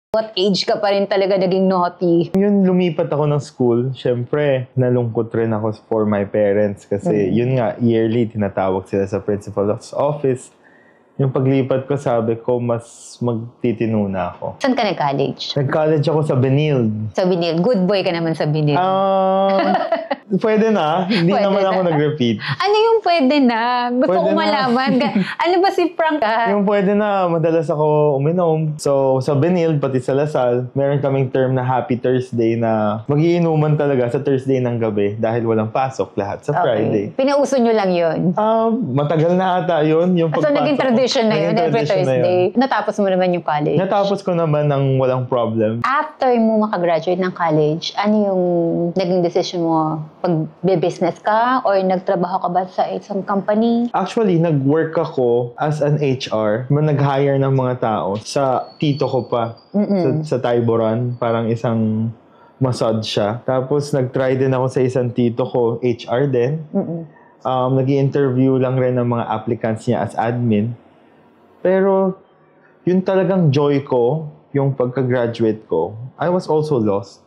What age ka pa rin talaga naging naughty? Yun, lumipat ako ng school. Siyempre, nalungkot rin ako for my parents kasi yun nga, yearly tinatawag sila sa principal's office. Yung paglipat ko, sabi ko, mas magtitino na ako. Saan ka nag-college? Nag-college ako sa Benilde. Sa Benilde. Good boy ka naman sa Benilde. Pwede na. Hindi Pwede naman na. ako nag-repeat. Ano yung pwede na? Gusto Pwede ko na. malaman. Ano ba si Frank? Yung pwede na, madalas ako uminom. So, sa Benilde, pati sa Lasal, meron kaming term na Happy Thursday na magiinuman talaga sa Thursday ng gabi dahil walang pasok lahat sa Friday. Pinauso nyo lang yun. Matagal na ata yun. Yung So, naging tradition na yun, every Thursday. Natapos mo naman yung college? Natapos ko naman ng walang problem. After mo makagraduate ng college, ano yung naging decision mo? Pag-business ka or nagtrabaho ka ba sa isang company? Actually, nag-work ako as an HR. Nag-hire ng mga tao sa tito ko pa. Sa Taiboran. Parang isang massage siya. Tapos, nag-try din ako sa isang tito ko, HR din. Nag-i-interview lang rin ng mga applicants niya as admin. Pero, yun talagang joy ko, yung pagka-graduate ko, I was also lost.